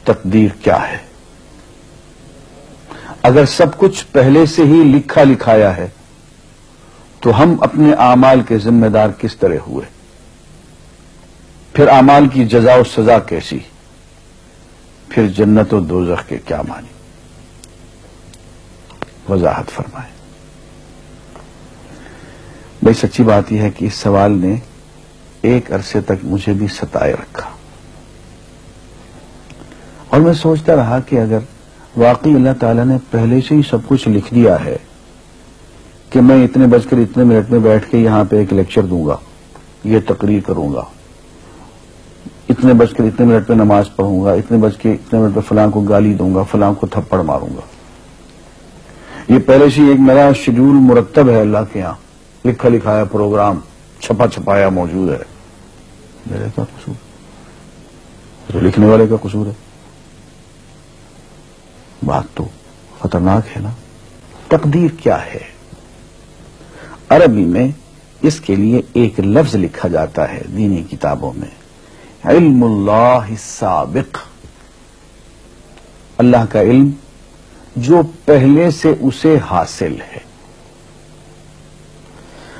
تقدیر کیا ہے؟ اگر سب کچھ پہلے سے ہی لکھا لکھایا ہے تو ہم اپنے اعمال کے ذمہ دار کس طرح ہوئے؟ پھر اعمال کی جزا و سزا کیسی؟ پھر جنت و دوزخ کے کیا معنی؟ وضاحت فرمائیں۔ بھائی سچی بات یہ ہے کہ اس سوال نے ایک عرصے تک مجھے بھی ستائے رکھا، اور میں سوچتا رہا کہ اگر واقعی اللہ تعالیٰ نے پہلے سے ہی سب کچھ لکھ دیا ہے کہ میں اتنے بج کر اتنے منٹ میں بیٹھ کے یہاں پہ ایک لیکچر دوں گا، یہ تقریر کروں گا، اتنے بج کر اتنے منٹ پہ نماز پڑھوں گا، اتنے بج کے اتنے منٹ پہ فلاں کو گالی دوں گا، فلاں کو تھپڑ ماروں گا، یہ پہلے سے ایک میرا شیڈول مرتب ہے اللہ کے یہاں، لکھا لکھایا پروگرام چھپا چھپایا موجود ہے، میرے کیا قصور؟ تو لکھنے والے کا قصور ہے؟ بات تو خطرناک ہے نا۔ تقدیر کیا ہے؟ عربی میں اس کے لیے ایک لفظ لکھا جاتا ہے دینی کتابوں میں، علم اللہ السابق، اللہ کا علم جو پہلے سے اسے حاصل ہے۔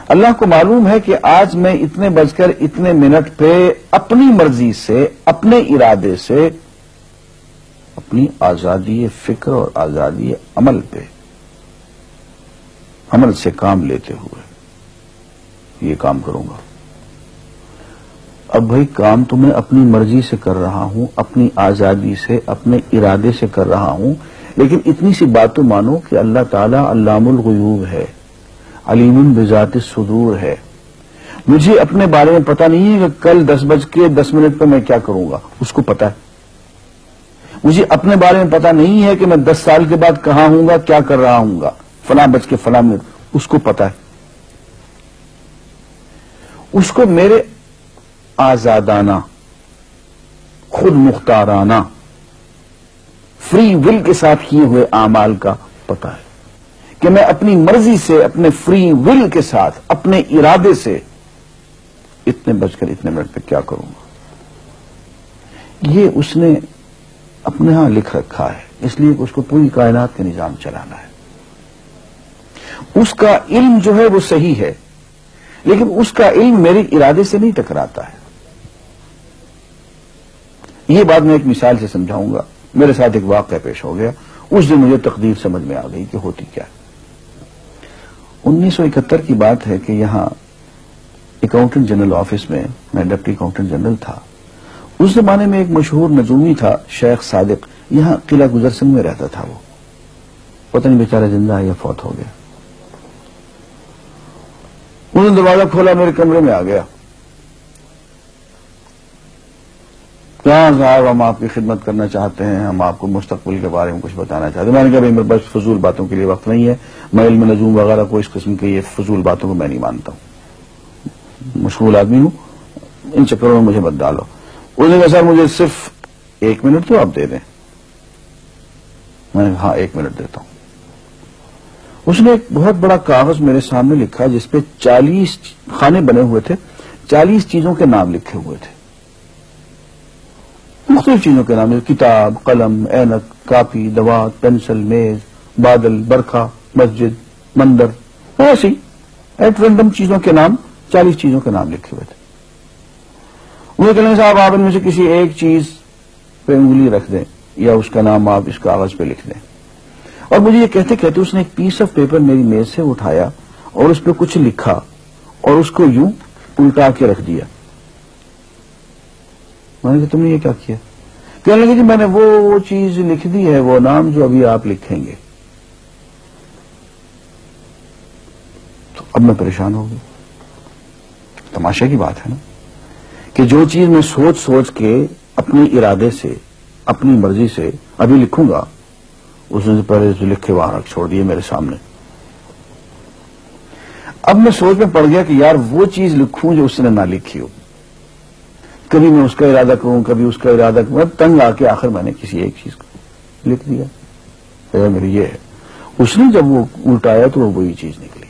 اللہ کو معلوم ہے کہ آج میں اتنے بج کر اتنے منٹ پہ اپنی مرضی سے، اپنے ارادے سے، اپنی آزادی فکر اور آزادی عمل پہ، عمل سے کام لیتے ہوئے یہ کام کروں گا۔ اب بھائی کام تو میں اپنی مرضی سے کر رہا ہوں، اپنی آزادی سے، اپنے ارادے سے کر رہا ہوں، لیکن اتنی سی بات تو مانو کہ اللہ تعالیٰ علام الغیوب ہے، علیم بذات الصدور ہے۔ مجھے اپنے بارے میں پتہ نہیں ہے کہ کل 10:10 پہ میں کیا کروں گا، اس کو پتا ہے۔ مجھے اپنے بارے میں پتہ نہیں ہے کہ میں 10 سال کے بعد کہاں ہوں گا، کیا کر رہا ہوں گا، فلاں بج کے فلاں منٹ، اس کو پتا ہے۔ اس کو میرے آزادانہ، خود مختارانہ، فری ول کے ساتھ کیے ہوئے اعمال کا پتا ہے کہ میں اپنی مرضی سے، اپنے فری ول کے ساتھ، اپنے ارادے سے اتنے بج کر اتنے منٹ پہ کیا کروں گا۔ یہ اس نے اپنے ہاں لکھ رکھا ہے، اس لیے کہ اس کو پوری کائنات کا نظام چلانا ہے۔ اس کا علم جو ہے وہ صحیح ہے، لیکن اس کا علم میرے ارادے سے نہیں ٹکراتا ہے۔ یہ بات میں ایک مثال سے سمجھاؤں گا۔ میرے ساتھ ایک واقعہ پیش ہو گیا، اس دن مجھے تقدیر سمجھ میں آ گئی کہ ہوتی کیا ہے۔ 1971 کی بات ہے کہ یہاں اکاؤنٹنٹ جنرل آفس میں میں ڈپٹی اکاؤنٹنٹ جنرل تھا۔ اس زمانے میں ایک مشہور نجومی تھا شیخ صادق، یہاں قلعہ گزر سنگھ میں رہتا تھا۔ وہ پتہ نہیں بیچارہ زندہ ہے یا فوت ہو گیا۔ انہوں نے دروازہ کھولا، میرے کمرے میں آ گیا۔ کہاں صاحب ہم آپ کی خدمت کرنا چاہتے ہیں، ہم آپ کو مستقبل کے بارے میں کچھ بتانا چاہتے ہیں۔ میں نے کہا بھائی میرے پاس فضول باتوں کے لیے وقت نہیں ہے، میں علم نجوم وغیرہ کو اس قسم کے یہ فضول باتوں کو میں نہیں مانتا ہوں، مشغول آدمی ہوں، ان چکروں میں مجھے مت ڈالو۔ اس نے کہا سر مجھے صرف 1 منٹ تو آپ دے دیں۔ میں نے کہا ہاں 1 منٹ دیتا ہوں۔ اس نے ایک بہت بڑا کاغذ میرے سامنے لکھا جس پہ 40 خانے بنے ہوئے تھے، 40 چیزوں کے نام لکھے ہوئے تھے، مختلف چیزوں کے نام، کتاب، قلم، اینک، کاپی، دوات، پینسل، میز، بادل، برکھا، مسجد، مندر، ایسی ایٹ رینڈم چیزوں کے نام، 40 چیزوں کے نام لکھے ہوئے تھے۔ وہ کہنے صاحب آپ ان میں سے کسی ایک چیز پہ انگلی رکھ دیں یا اس کا نام آپ اس کاغذ پہ لکھ دیں۔ اور مجھے یہ کہتے کہتے اس نے ایک پیس آف پیپر میری میز سے اٹھایا اور اس پہ کچھ لکھا اور اس کو یوں الٹا کے رکھ دیا۔ میں نے کہا تم نے یہ کیا کیا؟ کہنے لگے جی میں نے وہ چیز لکھ دی ہے، وہ نام جو ابھی آپ لکھیں گے۔ تو اب میں پریشان ہو گئی۔ تماشا کی بات ہے نا کہ جو چیز میں سوچ سوچ کے اپنے ارادے سے، اپنی مرضی سے ابھی لکھوں گا، اس نے پہلے جو لکھے وہاں رکھ چھوڑ دیے میرے سامنے۔ اب میں سوچ میں پڑ گیا کہ یار وہ چیز لکھوں جو اس نے نہ لکھی ہو، کبھی میں اس کا ارادہ کروں، کبھی اس کا ارادہ کروں، تنگ آ کے آخر میں نے کسی ایک چیز کو لکھ دیا، میری یہ ہے۔ اس نے جب وہ الٹایا تو وہ وہی چیز نکلی۔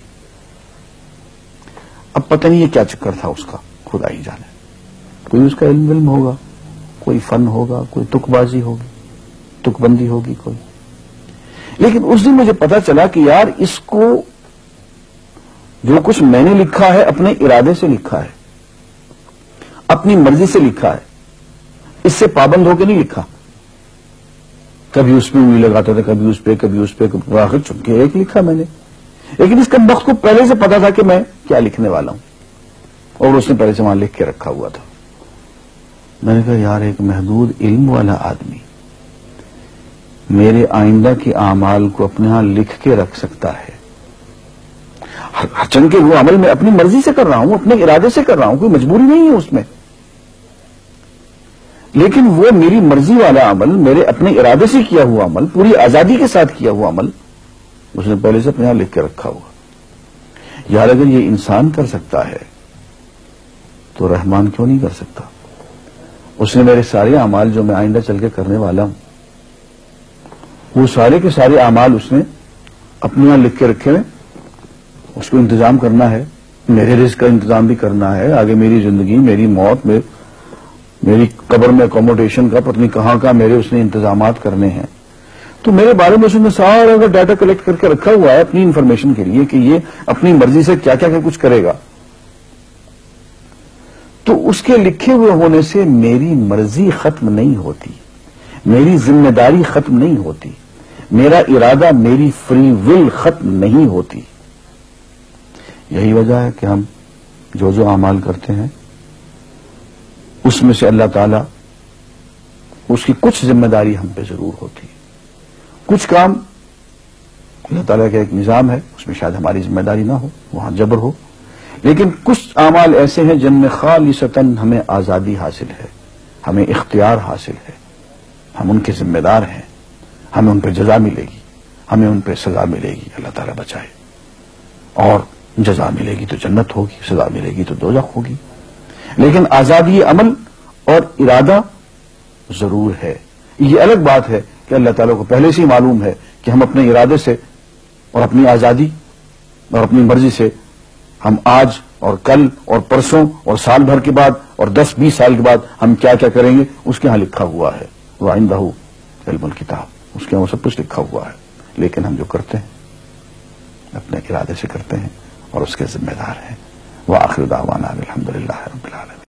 اب پتہ نہیں یہ کیا چکر تھا اس کا، خدا ہی جانے۔ کوئی اس کا علم ہوگا، کوئی فن ہوگا، کوئی تک بازی ہوگی، تک بندی ہوگی کوئی. لیکن اس دن مجھے پتا چلا کہ یار اس کو جو کچھ میں نے لکھا ہے اپنے ارادے سے لکھا ہے, اپنی مرضی سے لکھا ہے, اس سے پابند ہو کے نہیں لکھا. کبھی اس پہ انگلی لگاتا تھا, کبھی اس پہ آخر چونکہ ایک لکھا میں نے. لیکن اس کم بخت کو پہلے سے پتا تھا کہ میں کیا لکھنے والا ہوں, اور اس نے پہلے سے وہاں لکھ کے رکھا ہوا تھا. میں نے کہا یار ایک محدود علم والا آدمی میرے آئندہ کے اعمال کو اپنے ہاں لکھ کے رکھ سکتا ہے. چن کے وہ عمل میں اپنی مرضی سے کر رہا ہوں, اپنے ارادے سے کر رہا ہوں, کوئی مجبوری نہیں ہے اس میں. لیکن وہ میری مرضی والا عمل, میرے اپنے ارادے سے کیا ہوا عمل, پوری آزادی کے ساتھ کیا ہوا عمل, اس نے پہلے سے اپنے یہاں لکھ کے رکھا ہوا. یار اگر یہ انسان کر سکتا ہے تو رحمان کیوں نہیں کر سکتا؟ اس نے میرے سارے اعمال جو میں آئندہ چل کے کرنے والا ہوں, وہ سارے کے سارے اعمال اس نے اپنے یہاں لکھ کے رکھے ہیں. اس کو انتظام کرنا ہے, میرے رزق کا انتظام بھی کرنا ہے, آگے میری زندگی, میری موت, میری قبر میں اکوموڈیشن کا پتہ نہیں کہاں کا میرے اس نے انتظامات کرنے ہیں. تو میرے بارے میں اس نے سارا کا ڈاٹا کلیکٹ کر کے رکھا ہوا ہے اپنی انفارمیشن کے لیے کہ یہ اپنی مرضی سے کیا کیا کچھ کرے گا. تو اس کے لکھے ہوئے ہونے سے میری مرضی ختم نہیں ہوتی, میری ذمہ داری ختم نہیں ہوتی, میرا ارادہ, میری فری ول ختم نہیں ہوتی. یہی وجہ ہے کہ ہم جو اعمال کرتے ہیں اس میں سے اللہ تعالیٰ اس کی کچھ ذمہ داری ہم پہ ضرور ہوتی ہے. کچھ کام اللہ تعالیٰ کا ایک نظام ہے, اس میں شاید ہماری ذمہ داری نہ ہو, وہاں جبر ہو. لیکن کچھ اعمال ایسے ہیں جن میں خالصتاً ہمیں آزادی حاصل ہے, ہمیں اختیار حاصل ہے, ہم ان کے ذمہ دار ہیں, ہمیں ان پہ جزا ملے گی, ہمیں ان پہ سزا ملے گی, اللہ تعالیٰ بچائے. اور جزا ملے گی تو جنت ہوگی, سزا ملے گی تو دوزخ ہوگی. لیکن آزادی عمل اور ارادہ ضرور ہے. یہ الگ بات ہے کہ اللہ تعالیٰ کو پہلے سے ہی معلوم ہے کہ ہم اپنے ارادے سے اور اپنی آزادی اور اپنی مرضی سے ہم آج اور کل اور پرسوں اور سال بھر کے بعد اور 10-20 سال کے بعد ہم کیا کیا کریں گے اس کے ہاں لکھا ہوا ہے. وَعِندَهُ عِلْمُ الْكِتَابِ, اس کے ہاں وہ سب کچھ لکھا ہوا ہے. لیکن ہم جو کرتے ہیں اپنے ارادے سے کرتے ہیں اور اس کے ذمہ دار ہیں. وآخر دعوانا الحمدللہ رب العالمین.